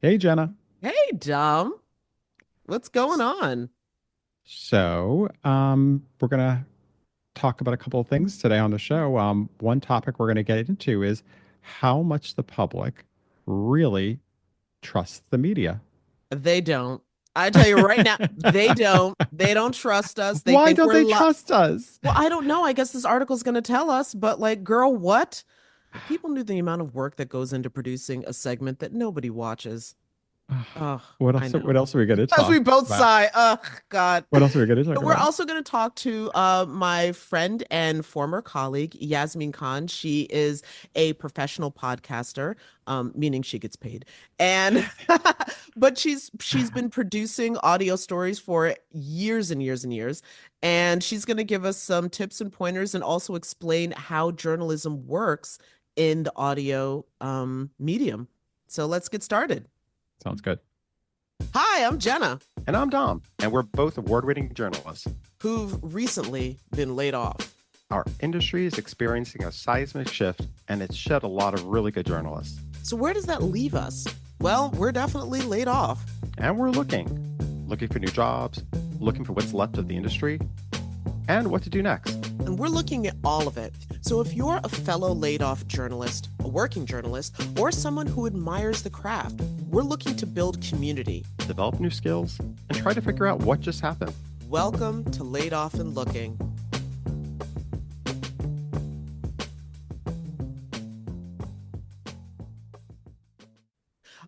Hey, Jenna. Hey, Dom. What's going on? We're gonna talk about a couple of things today on the show. One topic we're gonna get into is how much the public really trusts the media. They don't. I tell you right now, they don't. They don't trust us. They Why think don't we're they trust us? Well, I don't know. I guess this article's going to tell us, but like, girl, what? If people knew the amount of work that goes into producing a segment that nobody watches. Oh, What I else? What know. else are we gonna As we talk both about? sigh. Oh, God. What else are we gonna talk We're about? also going to talk to my friend and former colleague, Yasmeen Khan. She is a professional podcaster, meaning she gets paid. And but she's been producing audio stories for years and years and years. And she's going to give us some tips and pointers and also explain how journalism works in the audio medium. So let's get started. Sounds good. Hi, I'm Jenna, And I'm Dom, and we're both award winning journalists. who've recently been laid off. Our industry is experiencing a seismic shift, and it's shed a lot of really good journalists. So where does that leave us? Well, we're definitely laid off. And we're looking for new jobs, looking for what's left of the industry, and what to do next. And we're looking at all of it. So if you're a fellow laid off journalist, a working journalist, or someone who admires the craft, we're looking to build community. Develop new skills, and try to figure out what just happened. Welcome to Laid Off and Looking.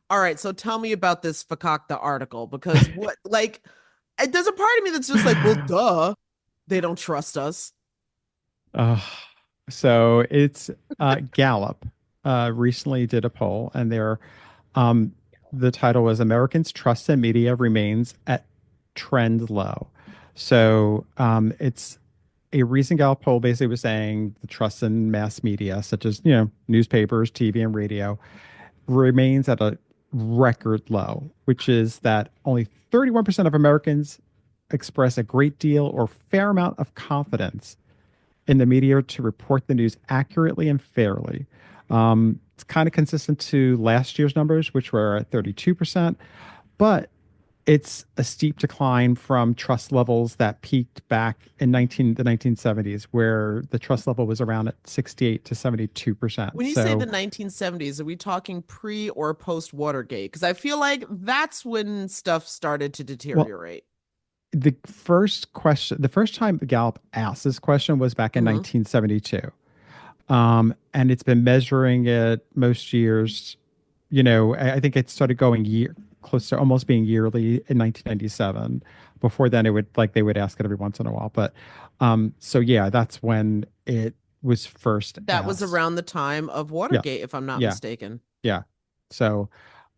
All right, so tell me about this Fakakta article because there's a part of me that's just like, well, duh, they don't trust us. Uh, it's Gallup recently did a poll, and um, the title was Americans' Trust in Media Remains at Trend Low. It's a recent Gallup poll basically was saying the trust in mass media, such as, newspapers, TV, and radio, remains at a record low, which is that only 31% of Americans express a great deal or fair amount of confidence in the media to report the news accurately and fairly. It's kind of consistent to last year's numbers, which were at 32%, but it's a steep decline from trust levels that peaked back in the 1970s, where the trust level was around at 68 to 72%. When you say the So, 1970s, are we talking pre or post Watergate? Because I feel like that's when stuff started to well, deteriorate. the first time Gallup asked this question was back in Hmm. 1972. And it's been measuring it most years. I think it started going close to almost being yearly in 1997. Before then, they would ask it every once in a while. But so yeah, that's when it was first That was asked. around the time of Yeah, Watergate, if I'm not yeah, mistaken. yeah. So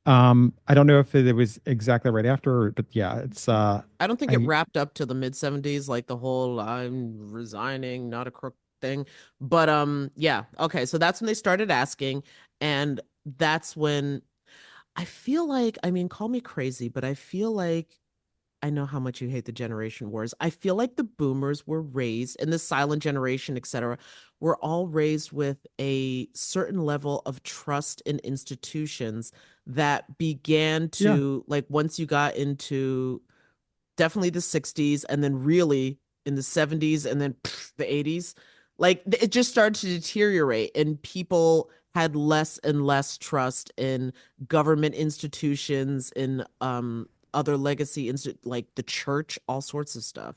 I don't know if it was exactly right after, but yeah, it's I don't think it I wrapped up to the mid 70s, like the whole I'm resigning, not a crook thing. But yeah, okay. So that's when they started asking, and that's when I feel like, I mean, call me crazy, but I feel like I know how much you hate the generation wars. I feel like the boomers were raised, and the silent generation, etc., were all raised with a certain level of trust in institutions that began yeah. to, like, once you got into definitely the 60s and then really in the 70s and then the 80s, like it just started to deteriorate and people had less and less trust in government institutions, in other like the church, all sorts of stuff.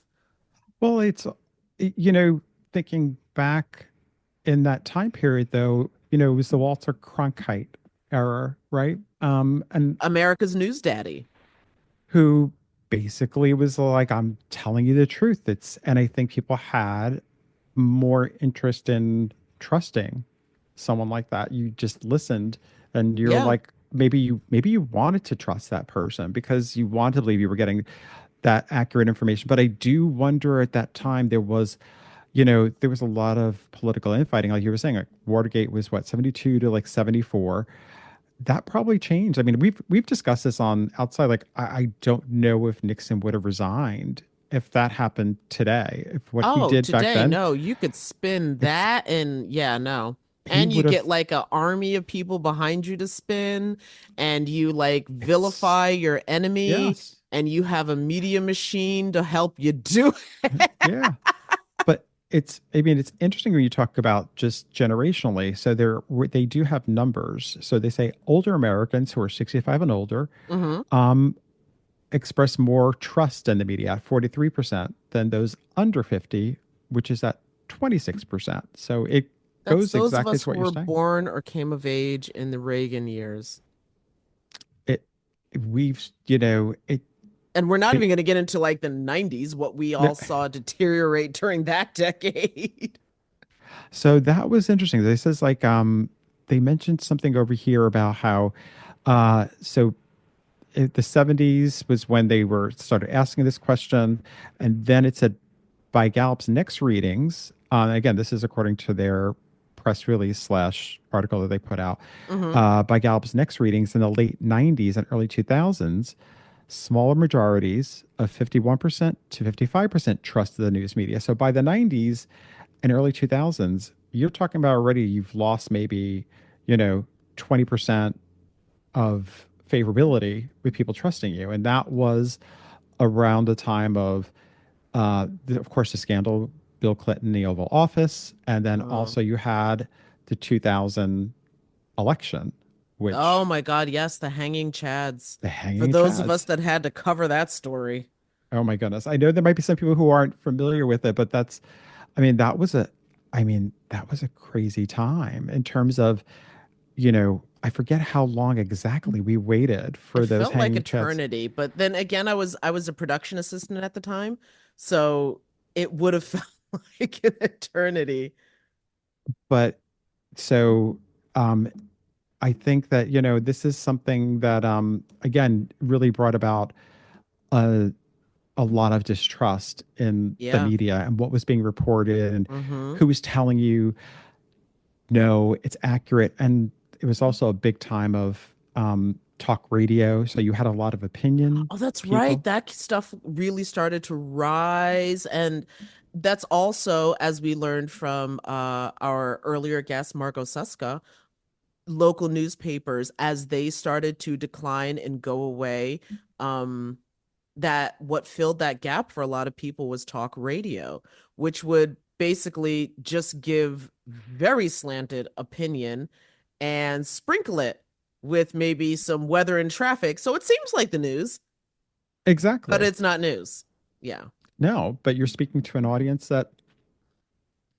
Well, you know, thinking back in that time period, though, it was the Walter Cronkite era, right? And America's news daddy. who basically was like, I'm telling you the truth. And I think people had more interest in trusting someone like that. You just listened and you're Yeah. like, maybe you wanted to trust that person because you wanted to believe you were getting that accurate information. But I do wonder at that time there was a lot of political infighting, like you were saying. Like Watergate was what, 72 to like 74. That probably changed. I mean, we've discussed this on outside. Like, I don't know if Nixon would have resigned if that happened today. If what he Oh, did back today, then, no, you could spin it's that and yeah, no. he And you would get have, like an army of people behind you to spin, and you like it's, vilify your enemy, yes, and you have a media machine to help you do it. yeah. But I mean, it's interesting when you talk about just generationally. So they do have numbers. So they say older Americans who are 65 and older Hmm. um, express more trust in the media at 43% than those under 50, which is at 26%. So it That's goes those of exactly us to who what you're were saying. born or came of age in the Reagan years. It, we've, you know, And we're not it, even going to get into like the 90s, what we no, all saw deteriorate during that decade. so that was interesting. They says like, they mentioned something over here about how, so the 70s was when they were started asking this question, and then it said by Gallup's next readings, again, this is according to their press release slash article that they put out. Hmm. By Gallup's next readings in the late 90s and early 2000s, smaller majorities of 51% to 55% trusted the news media. So by the 90s and early 2000s, you're talking about already you've lost maybe, you know, 20% of favorability with people trusting you. And that was around the time of, of course, the scandal, Bill Clinton, the Oval Office. And then Uh, also you had the 2000 election, oh which my God, yes, the hanging chads. the For hanging those of us chads. that had to cover that story. Oh my goodness. I know there might be some people who aren't familiar with it, but I mean, that was a crazy time in terms of, I forget how long exactly we waited It for those felt like hanging chads. eternity, but then again, I was a production assistant at the time, so it would have felt like an eternity. But so, um, I think that, this is something that, again, really brought about a, a lot of distrust in the Yeah. media and what was being reported and Hmm. who was telling you, no, it's accurate. And it was also a big time of talk radio. So you had a lot of opinion Oh, that's right. people. That stuff really started to rise. And that's also, as we learned from our earlier guest, Margot Suska, local newspapers, as they started to decline and go away, um, that what filled that gap for a lot of people was talk radio, which would basically just give very slanted opinion and sprinkle it with maybe some weather and traffic. So it seems like the news, but Exactly. it's not news. Yeah. No, but you're speaking to an audience that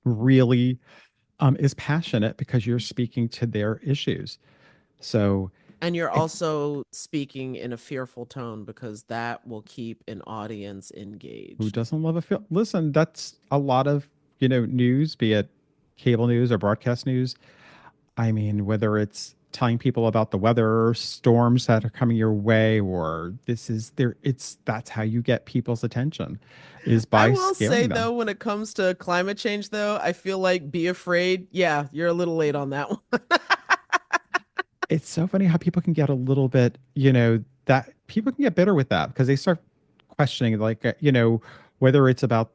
really is passionate because you're speaking to their issues. So And you're it's also speaking in a fearful tone because that will keep an audience who engaged. doesn't love a film? Listen, that's a lot of, news, be it cable news or broadcast news. I mean, whether it's telling people about the weather, storms that are coming your way, or this is there, that's how you get people's attention is I by will say scaring them. though, when it comes to climate change, though, I feel like be afraid. Yeah, you're a little late on that one. It's so funny how people can get a little bit, that people can get bitter with that because they start questioning, like, whether it's about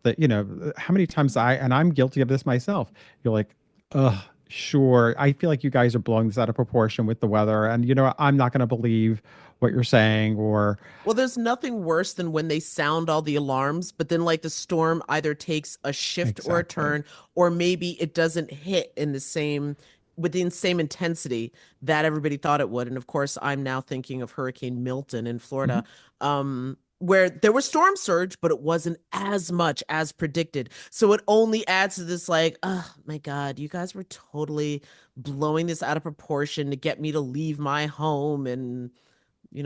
how many times and I'm guilty of this myself. You're like, ugh, sure. I feel like you guys are blowing this out of proportion with the weather. And, I'm not going to believe what you're saying or Well, there's nothing worse than when they sound all the alarms, but then like the storm either takes a shift or a exactly. turn, or maybe it doesn't hit in the same with the same intensity that everybody thought it would. And of course, I'm now thinking of Hurricane Milton in Mhm. Florida, where there was storm surge, but it wasn't as much as predicted. So it only adds to this like, oh my God, you guys were totally blowing this out of proportion to get me to leave my home, and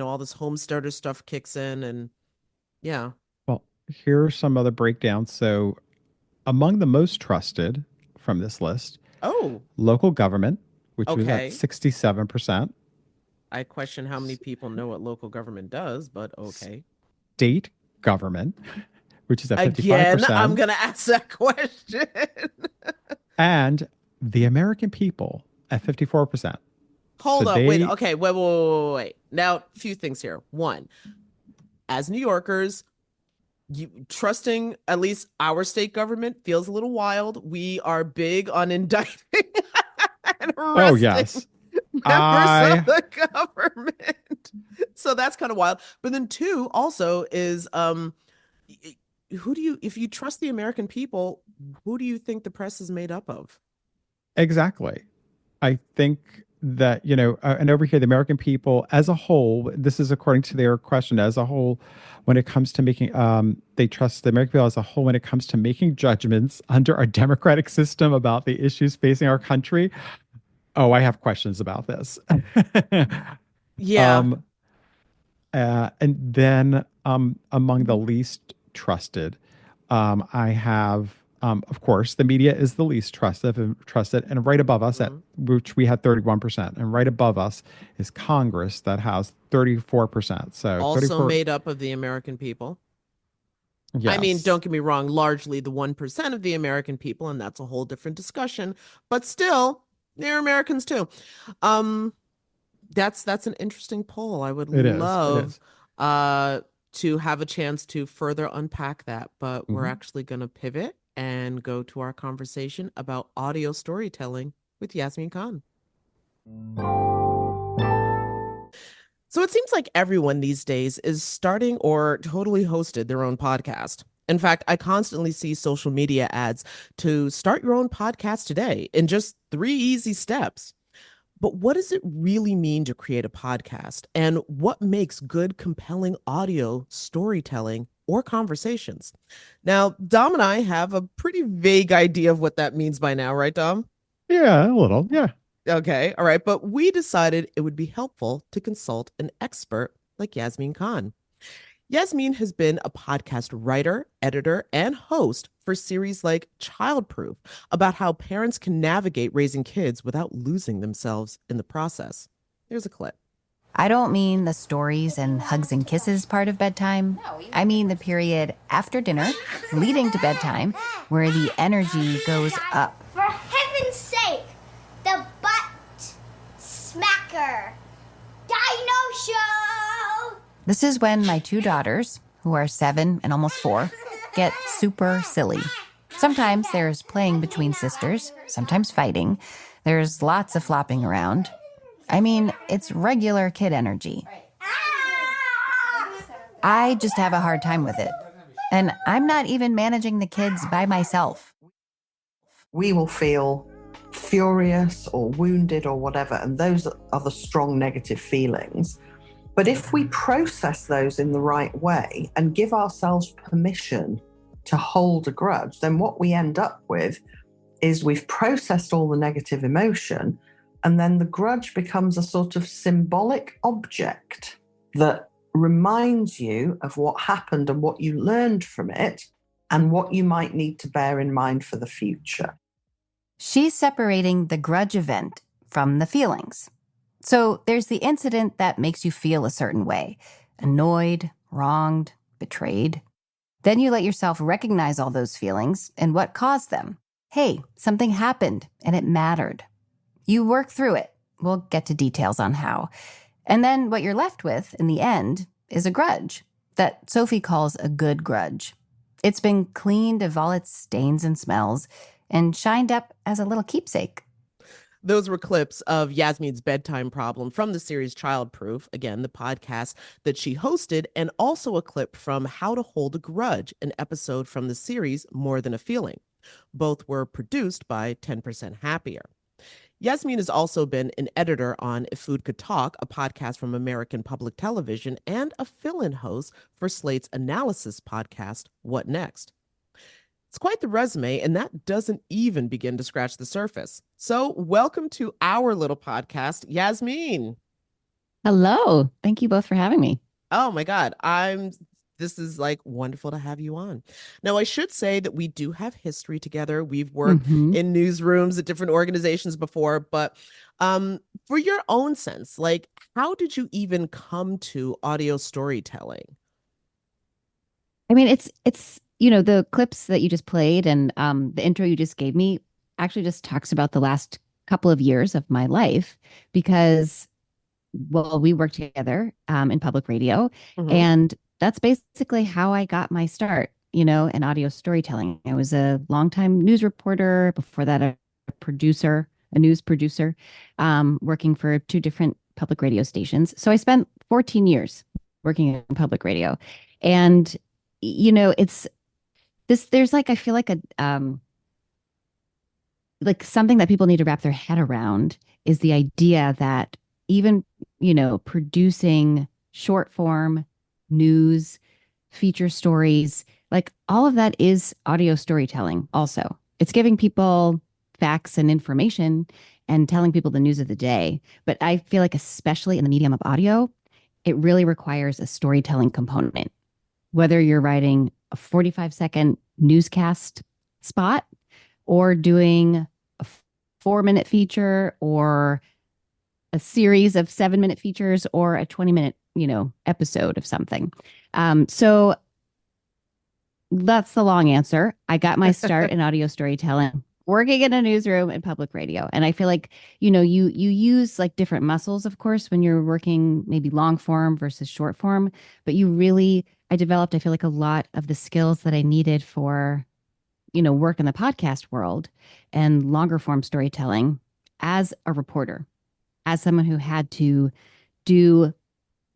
all this home starter stuff kicks in, and yeah. Well, here are some other breakdowns. So, among the most trusted from this list, Oh, local government, which was at okay. 67%, I question how many people know what local government does, but okay. state government, which is at Again, I'm 55%, gonna ask that question. and the American people at 54%. So Hold up, wait, they okay, wait. Now, a few things here. One, as New Yorkers, trusting at least our state government feels a little wild. We are big on indicting. start Oh, arresting yes. members of I the government. So that's kind of wild. But then two also is who do you, if you trust the American people, who do you think the press is made up of? exactly. I think that, and over here, the American people as a whole, this is according to their question, as a whole, when it comes to making, they trust the American people as a whole when it comes to making judgments under our democratic system about the issues facing our country. Oh, I have questions about this. Yeah. um, and then among the least trusted, I have, of course, the media is the least trusted, and right above us, at Mhm. which we had 31%, and right above us is Congress that has 34%. So Also 34, made up of the American people. I mean, yes, don't get me wrong, largely the 1% of the American people, and that's a whole different discussion, but still, they're Americans too. Um, that's an interesting poll. I would it is. It love is. uh to have a chance to further unpack that, but we're Mhm. actually going to pivot and go to our conversation about audio storytelling with Yasmeen Khan. So it seems like everyone these days is starting or totally hosted their own podcast. In fact, I constantly see social media ads to start your own podcast today in just 3 easy steps. But what does it really mean to create a podcast? And what makes good, compelling audio storytelling or conversations? Now, Dom and I have a pretty vague idea of what that means by now, right, Dom? Yeah, a little. Yeah. Okay, all right. But we decided it would be helpful to consult an expert like Yasmeen Khan. Yasmeen has been a podcast writer, editor, and host for series like Childproof about how parents can navigate raising kids without losing themselves in the process. Here's a clip. I don't mean the stories and hugs and kisses part of bedtime. I mean the period after dinner, leading to bedtime, where the energy goes up. For heaven's sake, the butt smacker. Dino Show! This is when my two daughters, who are 7 and almost 4, get super silly. Sometimes there's playing between sisters, sometimes fighting. There's lots of flopping around. I mean, it's regular kid energy. I just have a hard time with it. And I'm not even managing the kids by myself. We will feel furious or wounded or whatever, and those are the strong negative feelings. But if we process those in the right way and give ourselves permission to hold a grudge, then what we end up with is we've processed all the negative emotion, and then the grudge becomes a sort of symbolic object that reminds you of what happened and what you learned from it and what you might need to bear in mind for the future. She's separating the grudge event from the feelings. So there's the incident that makes you feel a certain way, annoyed, wronged, betrayed. Then you let yourself recognize all those feelings and what caused them. Hey, something happened and it mattered. You work through it. We'll get to details on how. And then what you're left with in the end is a grudge that Sophie calls a good grudge. It's been cleaned of all its stains and smells and shined up as a little keepsake. Those were clips of Yasmeen's bedtime problem from the series Childproof, again, the podcast that she hosted, and also a clip from How to Hold a Grudge, an episode from the series More Than a Feeling. Both were produced by 10% Happier. Yasmeen has also been an editor on If Food Could Talk, a podcast from American Public Television, and a fill-in host for Slate's analysis podcast, What Next? It's quite the resume, and that doesn't even begin to scratch the surface. So welcome to our little podcast, Yasmeen. Hello. Thank you both for having me. Oh my God. This is like wonderful to have you on. Now, I should say that we do have history together. We've worked in newsrooms at different organizations before, but for your own sense, like, how did you even come to audio storytelling? I mean, it's the clips that you just played and the intro you just gave me actually just talks about the last couple of years of my life because, well, we worked together in public radio, and that's basically how I got my start, in audio storytelling. I was a longtime news reporter, before that a producer a news producer, working for 2 different public radio stations. So I spent 14 years working in public radio. And, it's this, there's like, I feel like something that people need to wrap their head around is the idea that even, producing short form news, feature stories, like all of that is audio storytelling also. It's giving people facts and information and telling people the news of the day. But I feel like, especially in the medium of audio, it really requires a storytelling component. Whether you're writing a 45-second newscast spot or doing a 4-minute feature or a series of 7-minute features or a 20-minute, episode of something. So that's the long answer. I got my start in audio storytelling, working in a newsroom and public radio. And I feel like, you use like different muscles, of course, when you're working maybe long form versus short form, but I developed, I feel like, a lot of the skills that I needed for, work in the podcast world and longer form storytelling as a reporter, as someone who had to do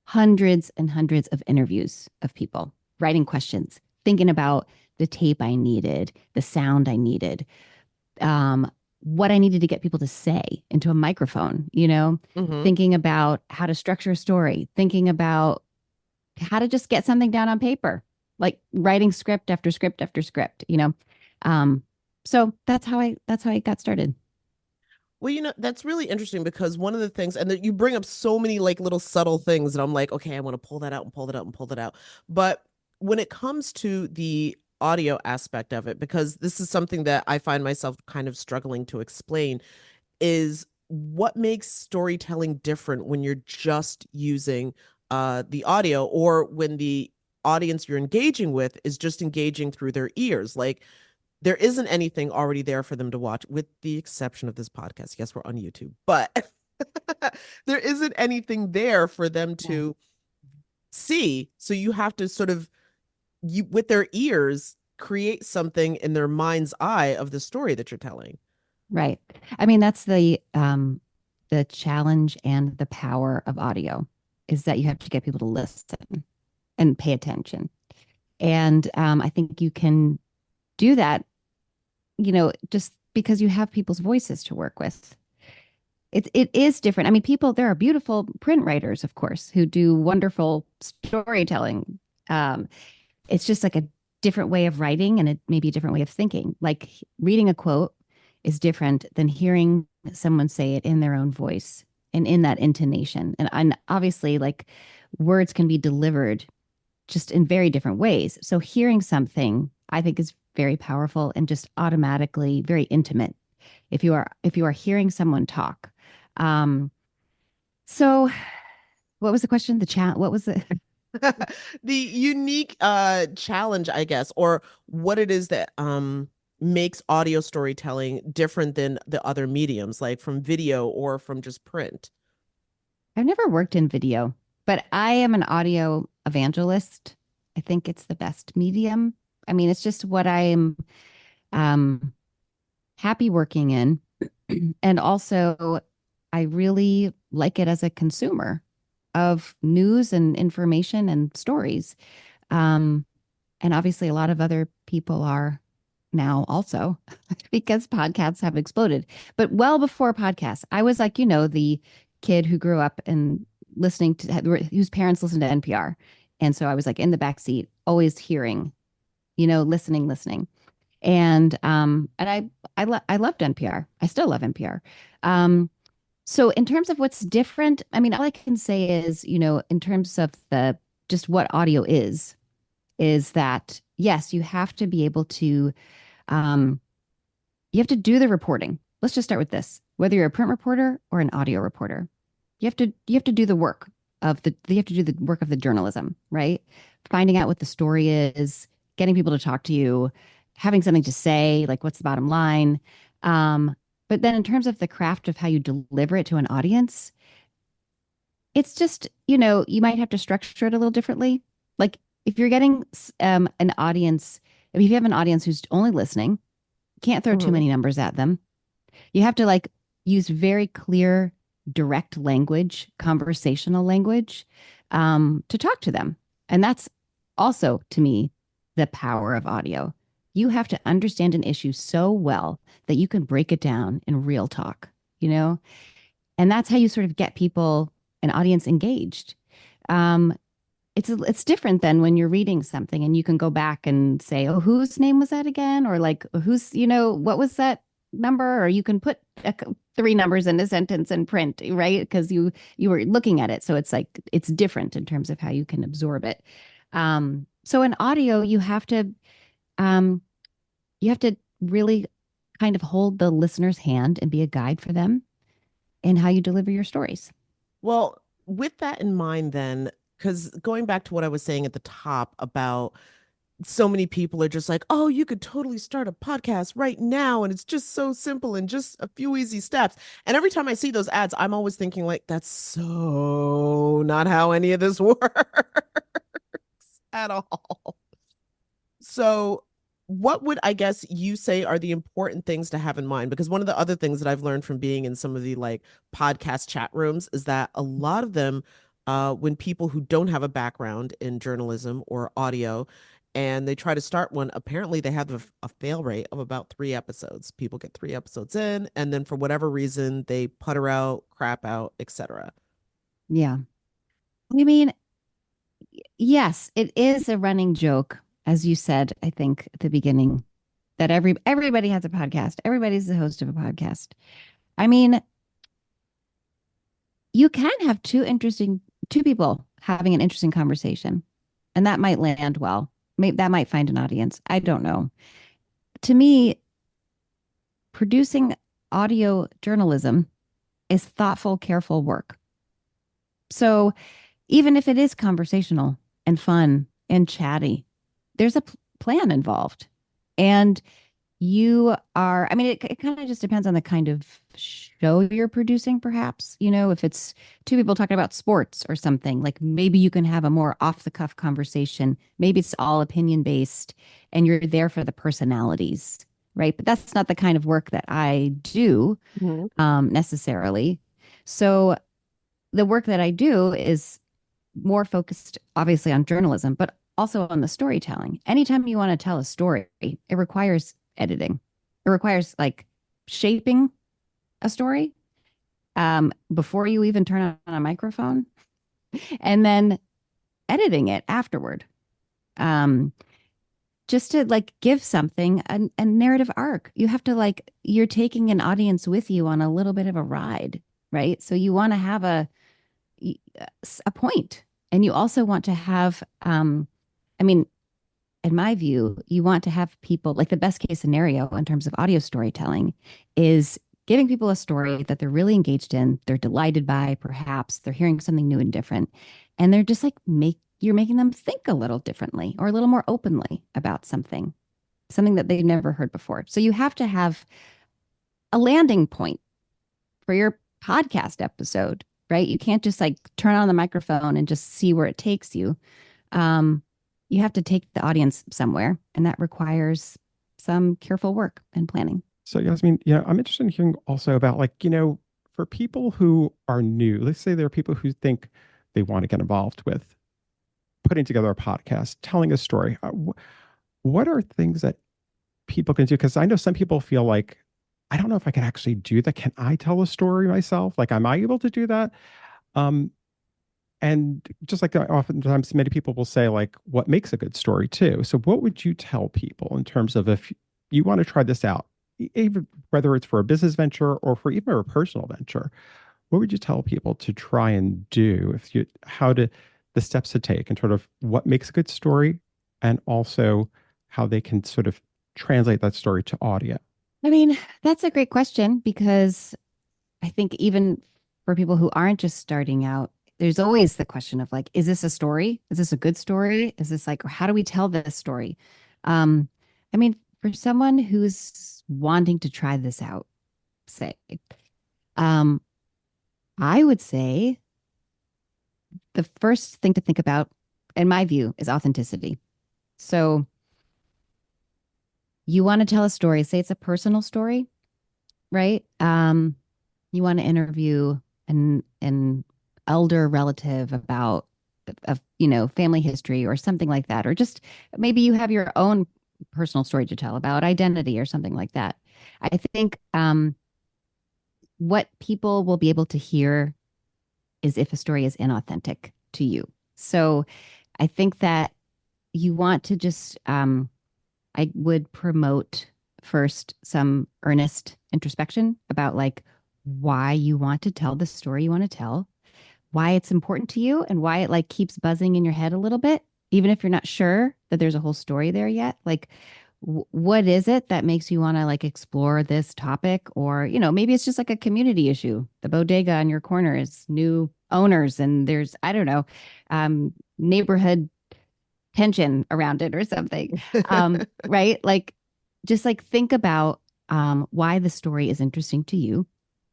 hundreds and hundreds of interviews of people, writing questions, thinking about the tape I needed, the sound I needed, what I needed to get people to say into a microphone, thinking about how to structure a story, thinking about how to just get something down on paper, like writing script after script after script, So that's how I got started. Well, that's really interesting because one of the things, and that you bring up so many like little subtle things, and I'm like, okay, I want to pull that out and pull that out and pull that out. But when it comes to the audio aspect of it, because this is something that I find myself kind of struggling to explain, is what makes storytelling different when you're just using the audio, or when the audience you're engaging with is just engaging through their ears. Like, there isn't anything already there for them to watch, with the exception of this podcast. Yes, we're on YouTube, but there isn't anything there for them to see. So you have to sort of, with their ears, create something in their mind's eye of the story that you're telling. Right. I mean, that's the challenge and the power of audio, is that you have to get people to listen and pay attention. And I think you can do that, just because you have people's voices to work with. It is different. I mean, there are beautiful print writers, of course, who do wonderful storytelling. It's just like a different way of writing, and it may be a different way of thinking. Like, reading a quote is different than hearing someone say it in their own voice and in that intonation. And obviously, like, words can be delivered just in very different ways. So hearing something, I think, is very powerful and just automatically very intimate if you are hearing someone talk. So what was the question? What was it? The unique challenge, I guess, or what it is that makes audio storytelling different than the other mediums, like from video or from just print. I've never worked in video, but I am an audio evangelist. I think it's the best medium. I mean, it's just what I am happy working in. And also, I really like it as a consumer of news and information and stories. And obviously, a lot of other people are now also, because podcasts have exploded. But well before podcasts, I was like, the kid who grew up and listening to, whose parents listened to NPR. And so I was like in the back seat, always hearing, listening. And I loved NPR. I still love NPR. So in terms of what's different, I mean, all I can say is, in terms of just what audio is that, yes, you have to be able to, you have to do the reporting. Let's just start with this. Whether you're a print reporter or an audio reporter, you have to do the work you have to do the work of the journalism, right? Finding out what the story is, getting people to talk to you, having something to say, like, what's the bottom line? But then in terms of the craft of how you deliver it to an audience, it's just, you might have to structure it a little differently. Like, if you're getting an audience, if you have an audience who's only listening, can't throw too many numbers at them. You have to, like, use very clear, direct language, conversational language, to talk to them. And that's also, to me, the power of audio. You have to understand an issue so well that you can break it down in real talk, you know? And that's how you sort of get people, an audience engaged. Um, it's different than when you're reading something and you can go back and say, oh, whose name was that again? Or like, who's, what was that number? Or you can put three numbers in a sentence and print, right? Because you were looking at it. So it's like it's different in terms of how you can absorb it. So in audio, um, you have to really kind of hold the listener's hand and be a guide for them in how you deliver your stories. Well, with that in mind, then, because going back to what I was saying at the top about so many people are just like, oh, you could totally start a podcast right now. And it's just so simple and just a few easy steps. And every time I see those ads, I'm always thinking, like, that's so not how any of this works at all. So, what would I guess you say are the important things to have in mind? Because one of the other things that I've learned from being in some of the like podcast chat rooms is that a lot of them, when people who don't have a background in journalism or audio and they try to start one, apparently they have a fail rate of about 3 episodes. People get 3 episodes in, and then for whatever reason, they putter out, crap out, etc. Yeah. I mean, yes, it is a running joke, as you said, I think at the beginning, that everybody has a podcast. Everybody's the host of a podcast. I mean, you can have two people having an interesting conversation, and that might land well. Maybe that might find an audience. I don't know. To me, producing audio journalism is thoughtful, careful work. So even if it is conversational and fun and chatty, there's a plan involved. And I mean, it kind of just depends on the kind of show you're producing, perhaps. If it's two people talking about sports or something, like maybe you can have a more off the cuff conversation. Maybe it's all opinion based and you're there for the personalities, right? But that's not the kind of work that I do necessarily. So the work that I do is more focused, obviously, on journalism, but also on the storytelling. Anytime you want to tell a story, it requires editing. It requires like shaping a story before you even turn on a microphone and then editing it afterward. Just to like give something a narrative arc. You have to you're taking an audience with you on a little bit of a ride, right? So you want to have a point. And you also want to have, I mean, in my view, you want to have people like the best case scenario in terms of audio storytelling is giving people a story that they're really engaged in, they're delighted by, perhaps they're hearing something new and different. And they're just like, you're making them think a little differently or a little more openly about something that they've never heard before. So you have to have a landing point for your podcast episode, right? You can't just like turn on the microphone and just see where it takes you. You have to take the audience somewhere, and that requires some careful work and planning. So, Yasmeen, I'm interested in hearing also about for people who are new, let's say there are people who think they want to get involved with putting together a podcast, telling a story. What are things that people can do? Because I know some people feel like, I don't know if I can actually do that. Can I tell a story myself? Like, am I able to do that? And just like oftentimes many people will say, like, what makes a good story too. So what would you tell people in terms of if you want to try this out, even whether it's for a business venture or for even a personal venture, what would you tell people to try and do the steps to take and sort of what makes a good story and also how they can sort of translate that story to audio? I mean, that's a great question because I think even for people who aren't just starting out, there's always the question of like, is this a story? Is this a good story? Is this like, how do we tell this story? I mean, for someone who's wanting to try this out, say, I would say the first thing to think about, in my view, is authenticity. So you want to tell a story, say it's a personal story, right? you want to interview an elder relative about family history or something like that, or just maybe you have your own personal story to tell about identity or something like that. I think what people will be able to hear is if a story is inauthentic to you. So I think that you want to just, I would promote first some earnest introspection about like why you want to tell the story you want to tell, why it's important to you, and why it like keeps buzzing in your head a little bit, even if you're not sure that there's a whole story there yet. Like, what is it that makes you want to like explore this topic? Or, maybe it's just like a community issue. The bodega on your corner is new owners, and there's, I don't know, neighborhood tension around it or something. Right? Like, just like think about why the story is interesting to you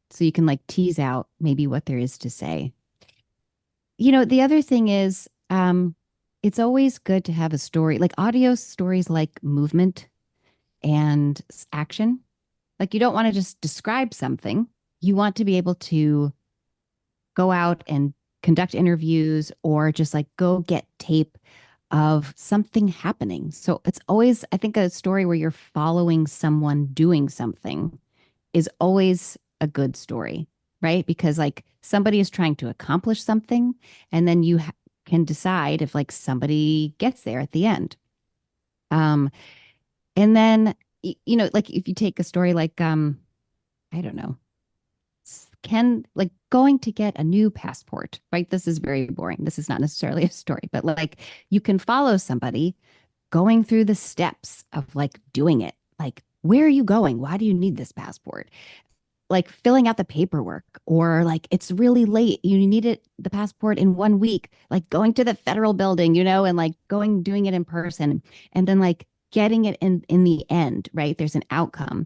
so you can like tease out maybe what there is to say. The other thing is, it's always good to have a story. Like audio stories like movement and action. Like you don't want to just describe something. You want to be able to go out and conduct interviews or just like go get tape of something happening. So it's always, I think, a story where you're following someone doing something is always a good story, right? Because like somebody is trying to accomplish something, and then you can decide if like somebody gets there at the end. And then like if you take a story like I don't know, can like going to get a new passport, right? This is very boring. This is not necessarily a story, but like you can follow somebody going through the steps of like doing it. Like, where are you going? Why do you need this passport? Like filling out the paperwork, or like it's really late. You need the passport in 1 week, like going to the federal building, and like doing it in person, and then like getting it in the end, right? There's an outcome.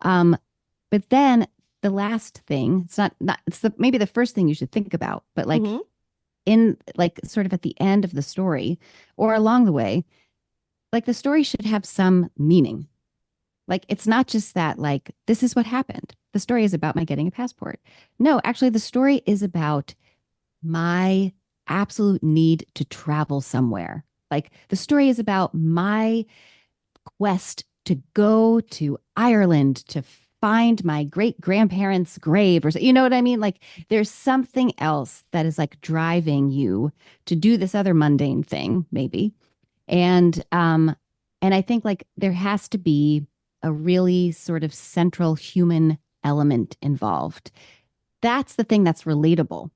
But then the last thing, it's not it's maybe the first thing you should think about, but like in like sort of at the end of the story or along the way, like the story should have some meaning. Like it's not just that like this is what happened. The story is about my getting a passport. No, actually the story is about my absolute need to travel somewhere. Like the story is about my quest to go to Ireland to find my great grandparents' grave, or you know what I mean? Like there's something else that is like driving you to do this other mundane thing, maybe. And I think like there has to be a really sort of central human element involved. That's the thing that's relatable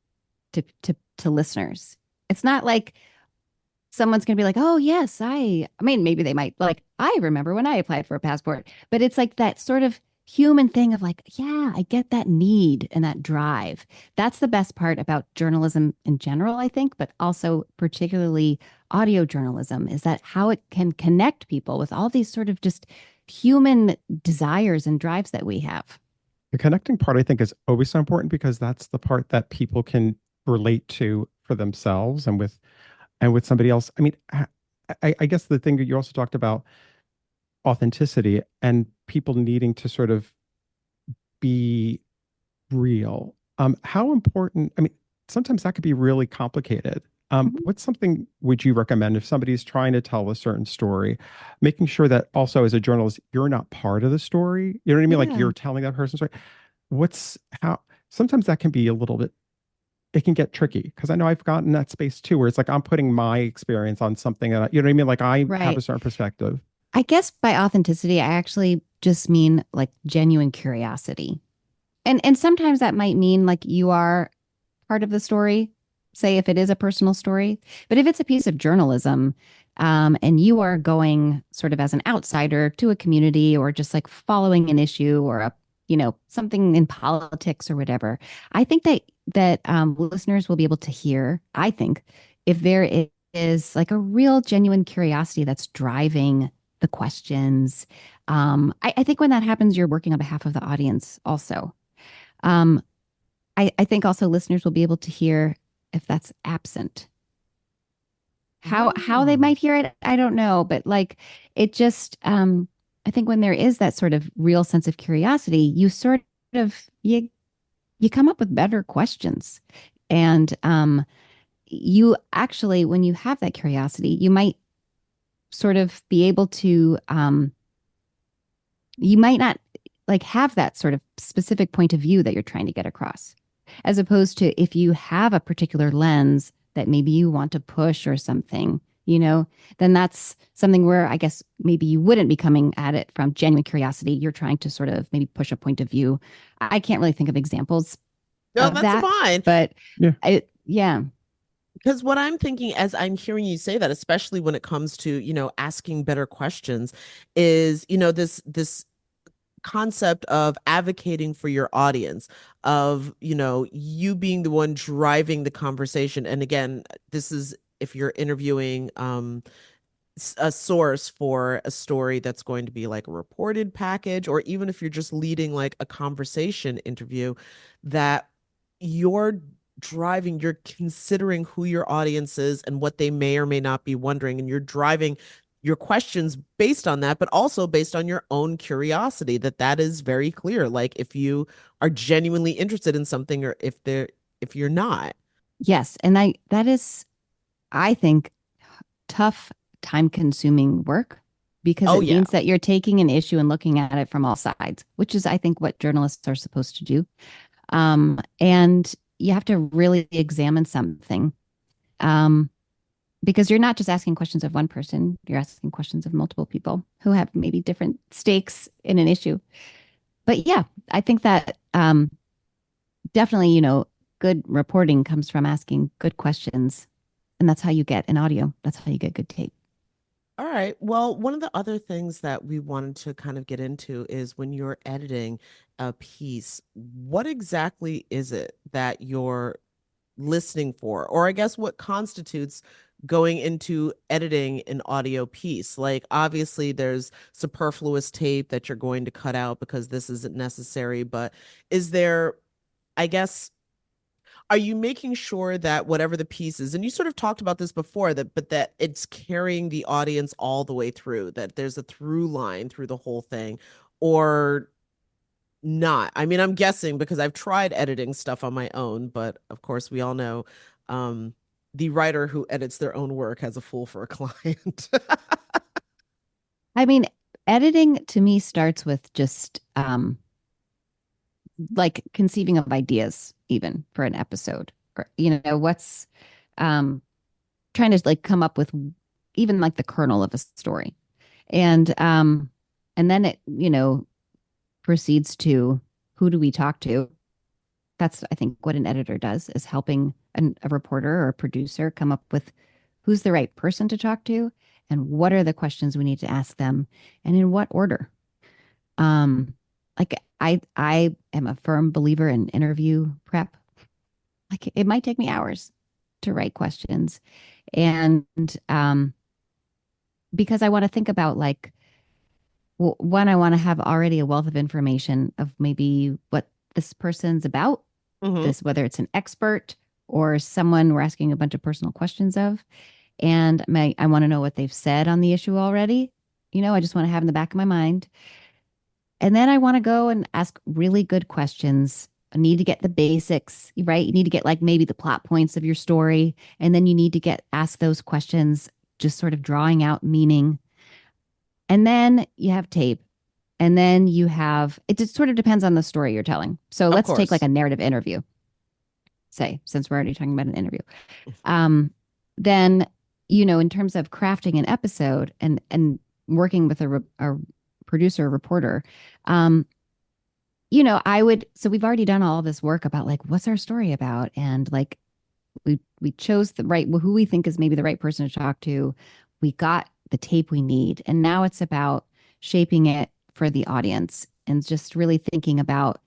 to listeners. It's not like someone's going to be like, oh, yes, I mean, maybe they might like, I remember when I applied for a passport, but it's like that sort of human thing of like, yeah, I get that need and that drive. That's the best part about journalism in general, I think, but also particularly audio journalism is that how it can connect people with all these sort of just human desires and drives that we have. The connecting part, I think, is always so important because that's the part that people can relate to for themselves and with somebody else. I mean, I guess the thing that you also talked about authenticity and people needing to sort of be real. How important, I mean, sometimes that could be really complicated. What's something would you recommend if somebody's trying to tell a certain story, making sure that also as a journalist, you're not part of the story? You know what I mean? Like Yeah. you're telling that person's story. Sometimes that can be a little bit, it can get tricky because I know I've gotten that space too, where it's like I'm putting my experience on something that, you know what I mean? Like I have a Right. certain perspective. I guess by authenticity, I actually just mean like genuine curiosity. And sometimes that might mean like you are part of the story, say if it is a personal story. But if it's a piece of journalism, and you are going sort of as an outsider to a community or just like following an issue or something in politics or whatever, I think that listeners will be able to hear, I think, if there is like a real genuine curiosity that's driving the questions. I think when that happens, you're working on behalf of the audience also. Um, I think also listeners will be able to hear if that's absent. How they might hear it, I don't know, but like it just I think when there is that sort of real sense of curiosity, you sort of you come up with better questions. And you actually, when you have that curiosity, you might sort of be able to, you might not like have that sort of specific point of view that you're trying to get across, as opposed to if you have a particular lens that maybe you want to push or something, then that's something where I guess maybe you wouldn't be coming at it from genuine curiosity. You're trying to sort of maybe push a point of view. I can't really think of examples No, of that's that, fine. but Yeah. Yeah. Because what I'm thinking as I'm hearing you say that, especially when it comes to, asking better questions, is, this concept of advocating for your audience, of, you being the one driving the conversation. And again, this is if you're interviewing a source for a story that's going to be like a reported package, or even if you're just leading like a conversation interview, that you're you're considering who your audience is and what they may or may not be wondering, and you're driving your questions based on that, but also based on your own curiosity. That is very clear. Like if you are genuinely interested in something, or if you're not. Yes. And that is, I think, tough, time consuming work because Oh it yeah. means that you're taking an issue and looking at it from all sides, which is, I think, what journalists are supposed to do. And you have to really examine something because you're not just asking questions of one person, you're asking questions of multiple people who have maybe different stakes in an issue. But yeah, I think that definitely, good reporting comes from asking good questions. And that's how you get an audio. That's how you get good tape. All right. Well, one of the other things that we wanted to kind of get into is when you're editing a piece, what exactly is it that you're listening for? Or I guess what constitutes going into editing an audio piece? Like, obviously, there's superfluous tape that you're going to cut out because this isn't necessary, but is there, I guess, are you making sure that whatever the piece is, and you sort of talked about this before, that it's carrying the audience all the way through, that there's a through line through the whole thing, or not? I mean, I'm guessing because I've tried editing stuff on my own, but of course we all know um the writer who edits their own work has a fool for a client. I mean, editing to me starts with just like conceiving of ideas, even for an episode, or, what's um, trying to like come up with even like the kernel of a story. And then it, proceeds to who do we talk to? That's, I think, what an editor does is helping a reporter or a producer come up with who's the right person to talk to and what are the questions we need to ask them and in what order. Like I am a firm believer in interview prep. Like it might take me hours to write questions. And because I want to think about like, well, one, I want to have already a wealth of information of maybe what this person's about, Hmm. this, whether it's an expert or someone we're asking a bunch of personal questions of. And I want to know what they've said on the issue already. I just want to have in the back of my mind. And then I want to go and ask really good questions. I need to get the basics, right? You need to get like maybe the plot points of your story. And then you need to ask those questions, just sort of drawing out meaning. And then you have tape. And then you have, it just sort of depends on the story you're telling. So Of let's take like course. a narrative interview, say, since we're already talking about an interview. Um, then, in terms of crafting an episode and working with a producer, reporter, um, I would, so we've already done all this work about like, what's our story about? And like, we chose the right, who we think is maybe the right person to talk to. We got the tape we need. And now it's about shaping it for the audience and just really thinking about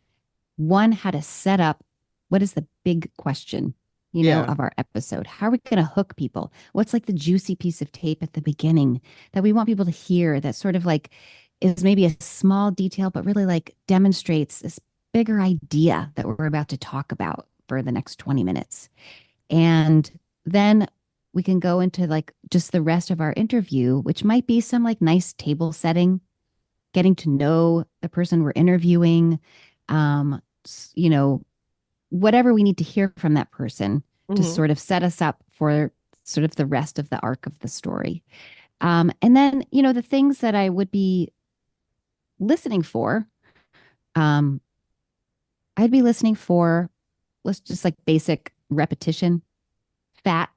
one, how to set up what is the big question, Yeah. of our episode? How are we going to hook people? What's like the juicy piece of tape at the beginning that we want people to hear that sort of like is maybe a small detail, but really like demonstrates this bigger idea that we're about to talk about for the next 20 minutes. And then we can go into like just the rest of our interview, which might be some like nice table setting, getting to know the person we're interviewing, you know, whatever we need to hear from that person to Mhm. sort of set us up for sort of the rest of the arc of the story. And then, the things that I would be listening for, um, I'd be listening for, let's just like basic repetition, fat,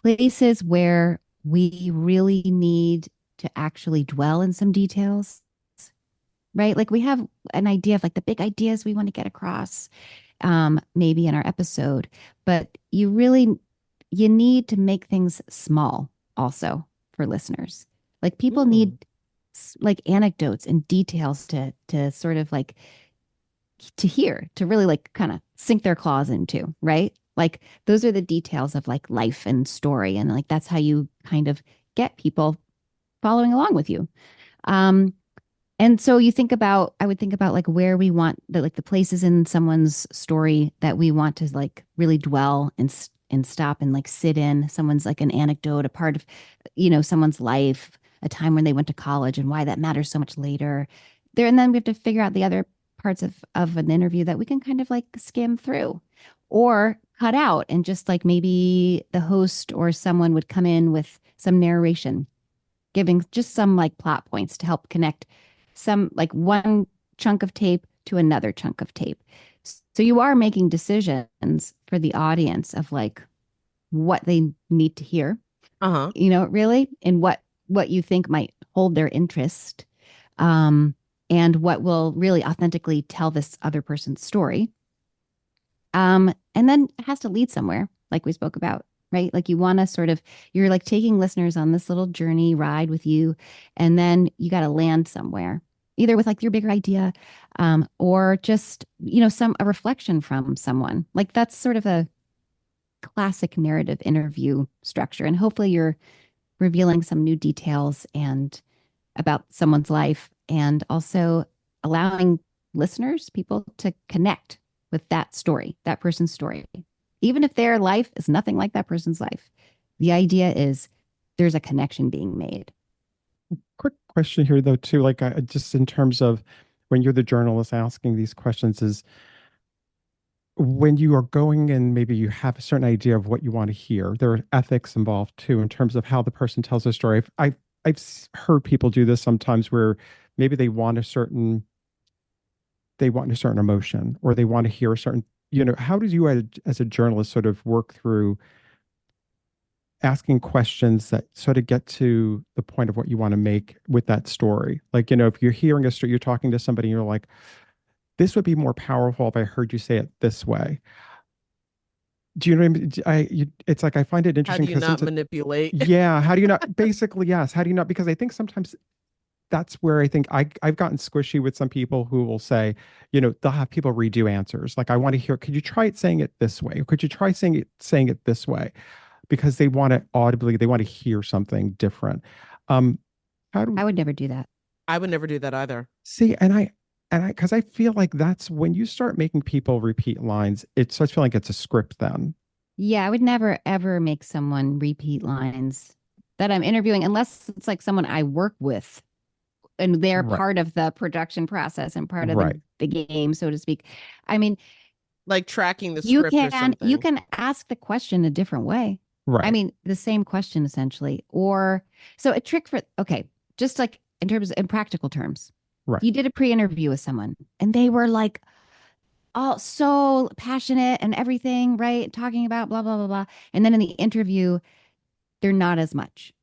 places where we really need to actually dwell in some details, right? Like we have an idea of like the big ideas we want to get across, maybe in our episode, but you need to make things small also for listeners. Like people need like anecdotes and details to sort of like to hear, to really like kind of sink their claws into, right? Like those are the details of like life and story. And like that's how you kind of get people following along with you. Um, and so I would think about like where we want like the places in someone's story that we want to like really dwell and stop and like sit in someone's like an anecdote, a part of, someone's life, a time when they went to college and why that matters so much later there. And then we have to figure out the other parts of an interview that we can kind of like skim through or cut out and just like maybe the host or someone would come in with some narration giving just some like plot points to help connect some like one chunk of tape to another chunk of tape. So you are making decisions for the audience of like what they need to hear, Uh-huh. really, and what you think might hold their interest, um, and what will really authentically tell this other person's story. And then it has to lead somewhere, like we spoke about, right? Like you want to sort of, you're like taking listeners on this little journey ride with you, and then you got to land somewhere, either with like your bigger idea, or just, a reflection from someone. Like that's sort of a classic narrative interview structure. And hopefully you're revealing some new details and about someone's life and also allowing listeners, people to connect with that story, that person's story. Even if their life is nothing like that person's life, the idea is there's a connection being made. Quick question here, though, too. Like, just in terms of when you're the journalist asking these questions, is when you are going and maybe you have a certain idea of what you want to hear, there are ethics involved too in terms of how the person tells their story. I've heard people do this sometimes where maybe they want a certain emotion or they want to hear a certain, how do you as a journalist sort of work through asking questions that sort of get to the point of what you want to make with that story? Like, if you're hearing a story, you're talking to somebody and you're like, this would be more powerful if I heard you say it this way. Do you know what I mean? It's like I find it How interesting do you because not manipulate? yeah, how do you not? Basically, yes. How do you not? Because I think sometimes that's where I think I've gotten squishy with some people who will say, they'll have people redo answers. Like, I want to hear, could you try it saying it this way? Or could you try saying it this way? Because they want to audibly, they want to hear something different. Um, how do I would never do that. I would never do that either. see? Because I feel like that's when you start making people repeat lines, it starts feeling like it's a script then. Yeah, I would never ever make someone repeat lines that I'm interviewing unless it's like someone I work with and they're Right. part of the production process and part of Right. the game, so to speak. I mean, Like tracking the you script or can you something. can ask the question a different way. I Right. mean, the same question essentially. Or so a trick for okay, just like in practical terms. Right. You did a pre-interview with someone and they were like all so passionate and everything, right? Talking about blah blah blah blah. And then in the interview, they're not as much.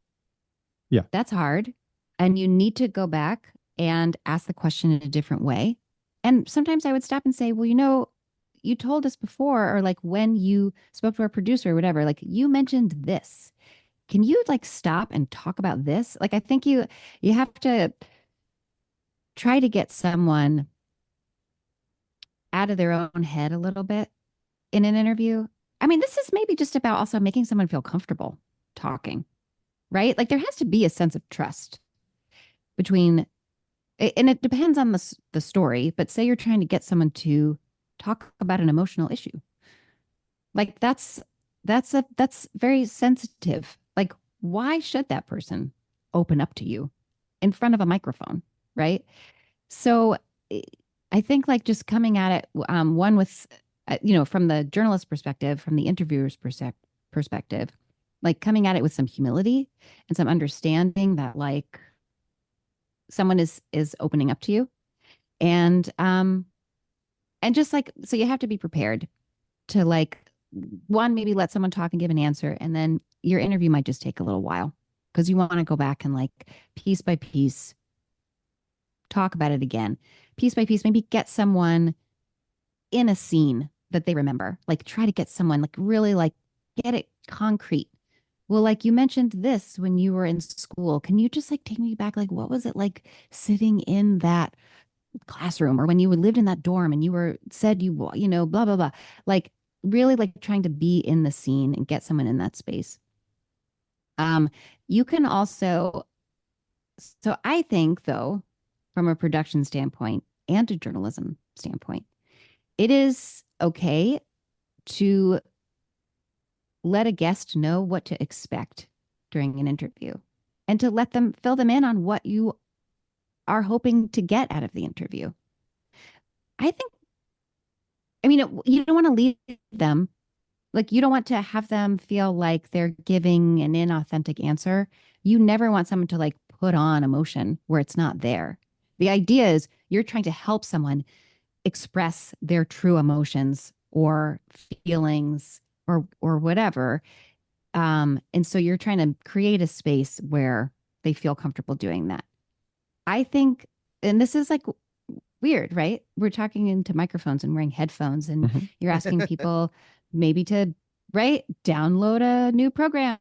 Yeah. That's hard. And you need to go back and ask the question in a different way. And sometimes I would stop and say, well, you told us before, or like when you spoke to our producer or whatever, like you mentioned this. Can you like stop and talk about this? Like I think you have to try to get someone out of their own head a little bit in an interview. I mean, this is maybe just about also making someone feel comfortable talking, right? Like there has to be a sense of trust between, and it depends on the story, but say you're trying to get someone to talk about an emotional issue. Like that's very sensitive. Like why should that person open up to you in front of a microphone, right? So I think like just coming at it one with from the journalist perspective, from the interviewer's perspective, like coming at it with some humility and some understanding that like someone is opening up to you. And just like, so you have to be prepared to like, one, maybe let someone talk and give an answer. And then your interview might just take a little while because you want to go back and like piece by piece, talk about it again, piece by piece, maybe get someone in a scene that they remember, like try to get someone like really like get it concrete. Well, like you mentioned this when you were in school. Can you just like take me back? Like, what was it like sitting in that classroom or when you lived in that dorm and you were said you know, blah, blah, blah. Like really like trying to be in the scene and get someone in that space. You can also, so I think though, from a production standpoint and a journalism standpoint, it is okay to let a guest know what to expect during an interview and to let them fill them in on what you are hoping to get out of the interview. I mean, you don't want to leave them, like, you don't want to have them feel like they're giving an inauthentic answer. You never want someone to like put on emotion where it's not there. The idea is you're trying to help someone express their true emotions or feelings or whatever. And so you're trying to create a space where they feel comfortable doing that. I think, and this is like weird, right? We're talking into microphones and wearing headphones, and you're asking people maybe to, right, download a new program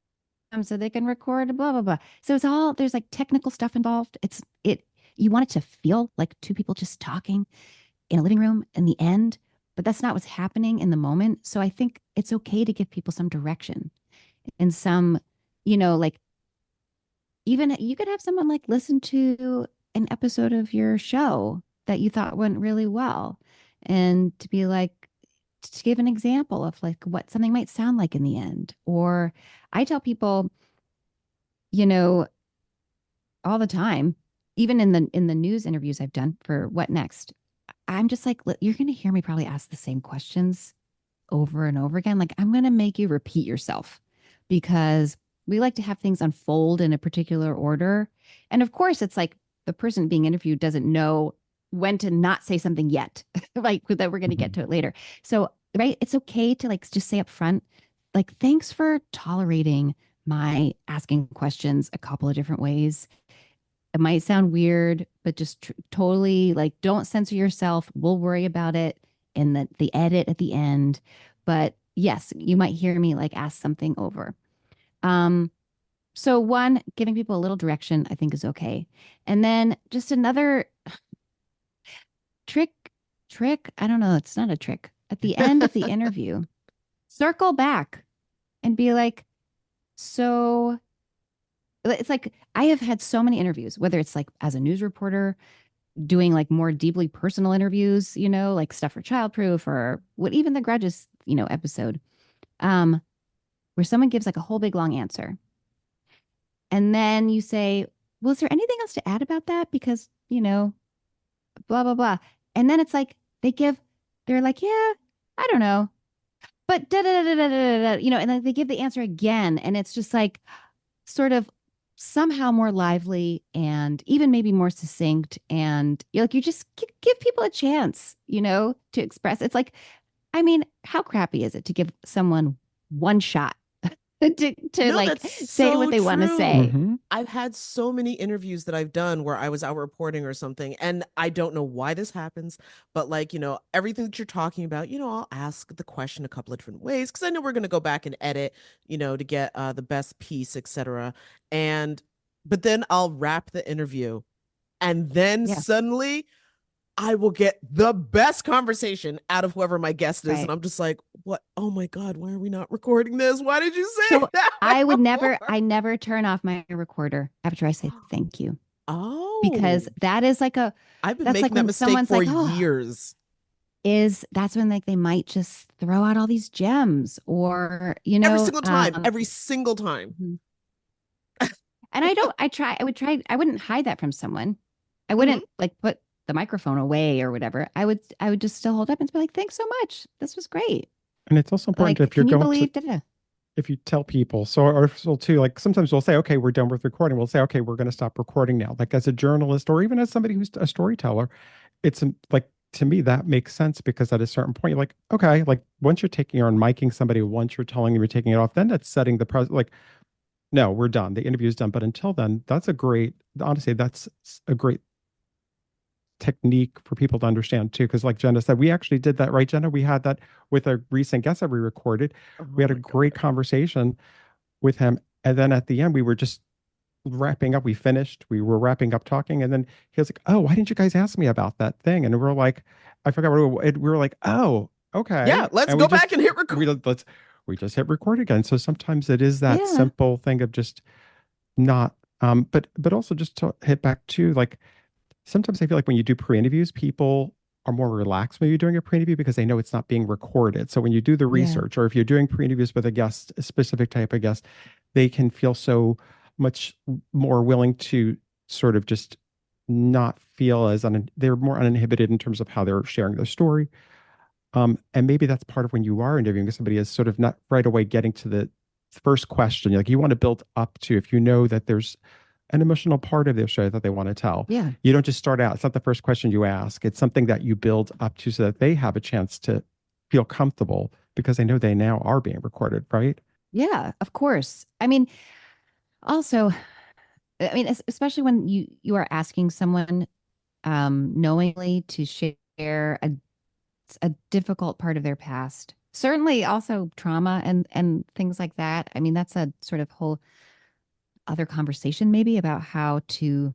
so they can record blah, blah, blah. So it's all, there's like technical stuff involved. You want it to feel like two people just talking in a living room in the end, but that's not what's happening in the moment. So I think it's okay to give people some direction and some, like even you could have someone like listen to an episode of your show that you thought went really well and to be like, to give an example of like what something might sound like in the end. Or I tell people, all the time, even in the news interviews I've done for What Next, I'm just like, you're going to hear me probably ask the same questions over and over again. Like, I'm going to make you repeat yourself because we like to have things unfold in a particular order. And of course, it's like the person being interviewed doesn't know when to not say something yet, like that we're going to get to it later. So, right, it's okay to like just say up front, like, thanks for tolerating my asking questions a couple of different ways. It might sound weird, but just totally like don't censor yourself. We'll worry about it in the edit at the end. But yes, you might hear me like ask something over. So one, giving people a little direction, I think is okay. And then just another trick, I don't know, it's not a trick. At the end of the interview, circle back and be like, so it's like I have had so many interviews, whether it's like as a news reporter, doing like more deeply personal interviews, like stuff for Childproof or what even the Grudges, episode, where someone gives like a whole big long answer. And then you say, well, is there anything else to add about that? Because, blah, blah, blah. And then it's like they're like, yeah, I don't know. But da da da da da da, and then they give the answer again. And it's just like sort of somehow more lively and even maybe more succinct. And you just give people a chance, to express. It's like, I mean, how crappy is it to give someone one shot to No, like that's say so what they want to true. say? I've had so many interviews that I've done where I was out reporting or something, and I don't know why this happens, but like, everything that you're talking about, I'll ask the question a couple of different ways because I know we're going to go back and edit, to get the best piece, etc. But then I'll wrap the interview, and then Yeah. suddenly I will get the best conversation out of whoever my guest is. Right. And I'm just like, what? Oh my God, why are we not recording this? Why did you say So that? I never turn off my recorder after I say thank you. Oh, Because that is like I've been that's making like that when mistake someone's for like, oh, years. that's when like they might just throw out all these gems or, Every single time, every single time. And I wouldn't hide that from someone. I wouldn't like put the microphone away or whatever, I would just still hold up and be like, thanks so much. This was great. And it's also important Like, if you're can you going to, believe that? if you tell people, so, or so too, like sometimes we'll say, okay, we're done with recording. We'll say, okay, we're going to stop recording now. Like as a journalist or even as somebody who's a storyteller, it's like, to me, that makes sense because at a certain point, you're like, okay, like once you're taking or unmiking somebody, once you're telling them you're taking it off, then that's setting the pres like, no, we're done. The interview's done. But until then, honestly, that's a great technique for people to understand too. Because like Jenna said, we actually did that, right, Jenna? We had that with a recent guest that we recorded. Oh We had a my great God. conversation with him. And then at the end, we were just wrapping up. We finished. We were wrapping up talking. And then he was like, oh, why didn't you guys ask me about that thing? And we're like, I forgot we were like, oh, Yeah, okay. let's And go back and hit record. we just hit record again. So sometimes it is that Yeah. simple thing of just not but also just to hit back to like sometimes I feel like when you do pre-interviews, people are more relaxed when you're doing a pre-interview because they know it's not being recorded. So when you do the Yeah. research or if you're doing pre-interviews with a guest, a specific type of guest, they can feel so much more willing to sort of just not feel as they're more uninhibited in terms of how they're sharing their story. And maybe that's part of when you are interviewing somebody is sort of not right away getting to the first question. Like you want to build up to if you know that there's an emotional part of their show that they want to tell. Yeah. You don't just start out. It's not the first question you ask. It's something that you build up to so that they have a chance to feel comfortable because they know they now are being recorded, right? Yeah, of course. I mean, also, I mean, especially when you are asking someone knowingly to share a difficult part of their past. Certainly also trauma and things like that. I mean, that's a sort of whole other conversation maybe about how to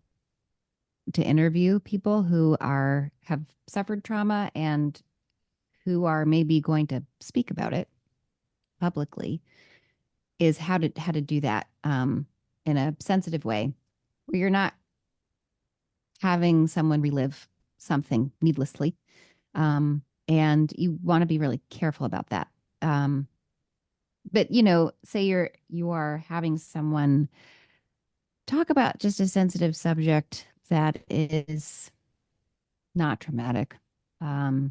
interview people who have suffered trauma and who are maybe going to speak about it publicly is how to do that in a sensitive way where you're not having someone relive something needlessly. And you want to be really careful about that. But say you are having someone talk about just a sensitive subject that is not traumatic. A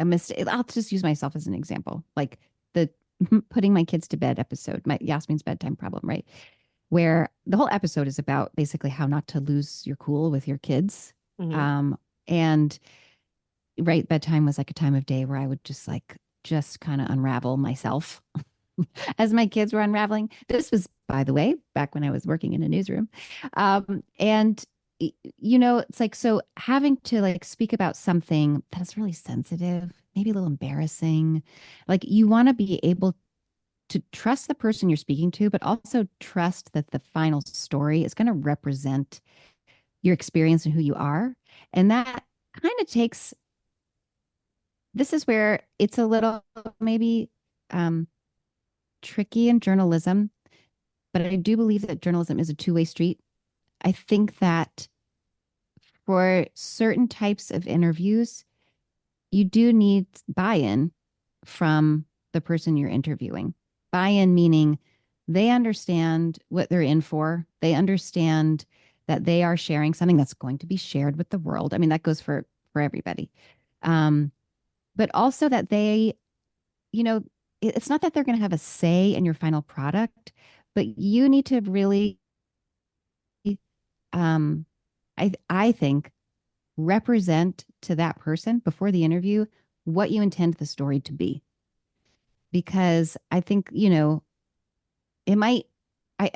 mistake. I'll just use myself as an example, like the putting my kids to bed episode, my Yasmeen's bedtime problem, right? Where the whole episode is about basically how not to lose your cool with your kids. Mhm. And right, bedtime was like a time of day where I would just kind of unravel myself as my kids were unraveling. This was, by the way, back when I was working in a newsroom. And it's like, so having to like speak about something that's really sensitive, maybe a little embarrassing, like you want to be able to trust the person you're speaking to, but also trust that the final story is going to represent your experience and who you are. And that kind of takes, this is where it's a little maybe tricky in journalism, but I do believe that journalism is a two-way street. I think that for certain types of interviews, you do need buy-in from the person you're interviewing. Buy-in meaning they understand what they're in for. They understand that they are sharing something that's going to be shared with the world. I mean, that goes for everybody. But also that they, it's not that they're going to have a say in your final product, but you need to really, I think, represent to that person before the interview what you intend the story to be. Because I think, it might,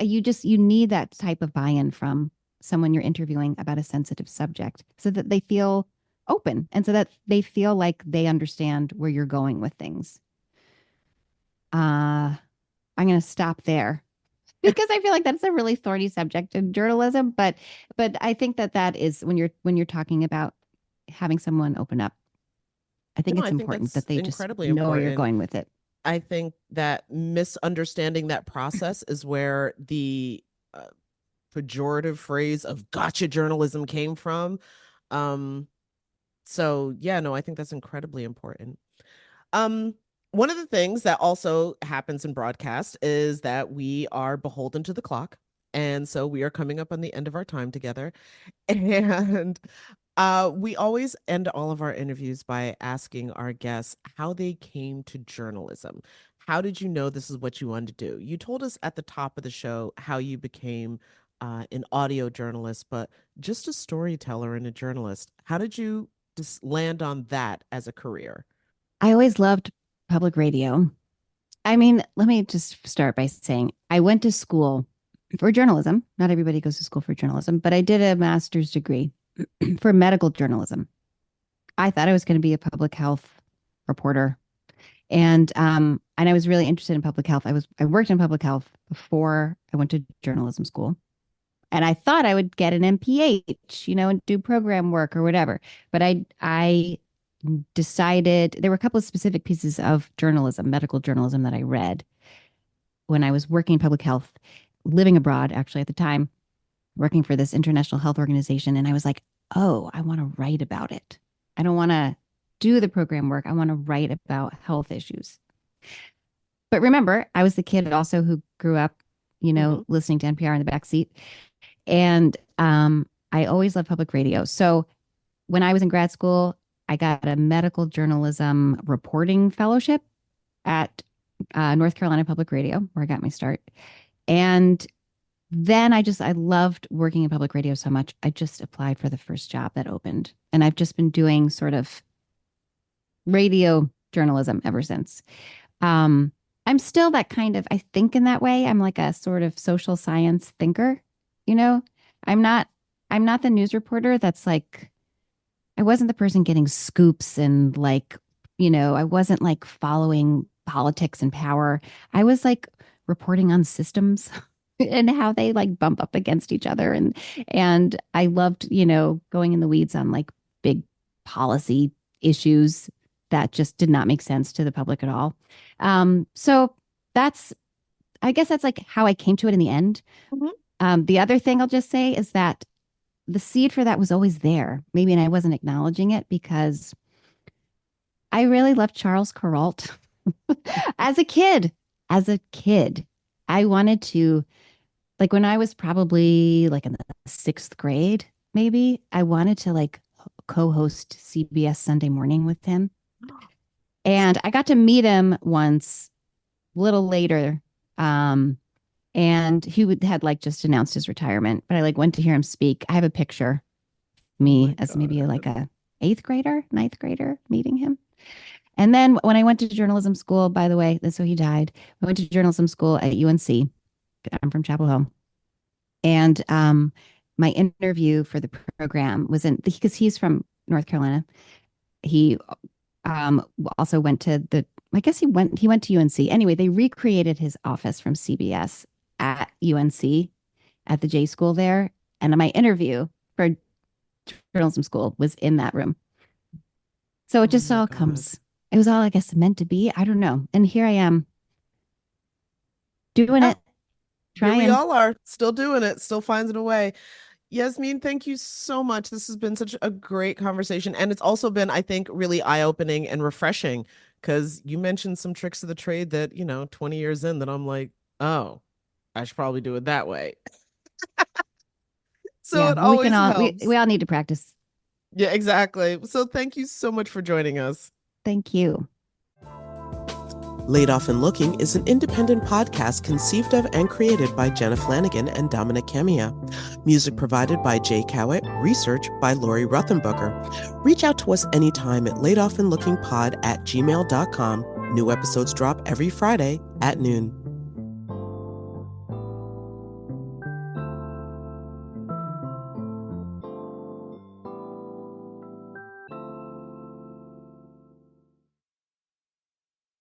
you need that type of buy-in from someone you're interviewing about a sensitive subject so that they feel open and so that they feel like they understand where you're going with things. I'm going to stop there because I feel like that's a really thorny subject in journalism, but I think that is when you're talking about having someone open up. I think No, it's I think important that's that they just incredibly know where you're important. going with it. I think that misunderstanding that process is where the pejorative phrase of gotcha journalism came from. So yeah, no, I think that's incredibly important. Um, One of the things that also happens in broadcast is that we are beholden to the clock. And so we are coming up on the end of our time together. And We always end all of our interviews by asking our guests how they came to journalism. How did you know this is what you wanted to do? You told us at the top of the show how you became an audio journalist, but just a storyteller and a journalist. How did you just land on that as a career? I always loved public radio. I mean, let me just start by saying I went to school for journalism. Not everybody goes to school for journalism, but I did a master's degree for medical journalism. I thought I was going to be a public health reporter, and I was really interested in public health. I worked in public health before I went to journalism school, and I thought I would get an MPH, and do program work or whatever. But I decided there were a couple of specific pieces of journalism, medical journalism, that I read when I was working in public health, living abroad actually at the time, working for this international health organization. And I was like, oh, I want to write about it. I don't want to do the program work. I want to write about health issues. But remember, I was the kid also who grew up, listening to NPR in the back seat. And I always loved public radio. So when I was in grad school, I got a medical journalism reporting fellowship at North Carolina Public Radio, where I got my start. And then I loved working in public radio so much. I just applied for the first job that opened. And I've just been doing sort of radio journalism ever since. I'm still that kind of, I think in that way. I'm like a sort of social science thinker, you know? I'm not the news reporter that's like, I wasn't the person getting scoops and like, I wasn't like following politics and power. I was like reporting on systems and how they like bump up against each other. And I loved, going in the weeds on like big policy issues that just did not make sense to the public at all. So I guess that's like how I came to it in the end. The other thing I'll just say is that the seed for that was always there, maybe, and I wasn't acknowledging it because I really loved Charles Kuralt as a kid. I wanted to, like when I was probably like in the sixth grade, maybe I wanted to like co-host CBS Sunday Morning with him. And I got to meet him once a little later. And had like just announced his retirement, but I like went to hear him speak. I have a picture of me as maybe like a ninth grader meeting him. And then when I went to journalism school, by the way, that's so he died. I went to journalism school at UNC. I'm from Chapel Hill. And my interview for the program was because he's from North Carolina. He also went to he went to UNC. Anyway, they recreated his office from CBS at UNC at the J school there. And my interview for journalism school was in that room. So it just all comes. It was all, I guess, meant to be. I don't know. And here I am doing it. Trying. Here we all are still doing it, still finding a way. Yasmeen, thank you so much. This has been such a great conversation. And it's also been, I think, really eye-opening and refreshing because you mentioned some tricks of the trade that, 20 years in that I'm like, oh, I should probably do it that way. So it always helps. We all need to practice. Yeah, exactly. So thank you so much for joining us. Thank you. Laid Off and Looking is an independent podcast conceived of and created by Jenna Flanagan and Dominic Camia. Music provided by Jay Cowett, research by Lori Ruthenberger. Reach out to us anytime at laidofandlookingpod@gmail.com. New episodes drop every Friday at noon.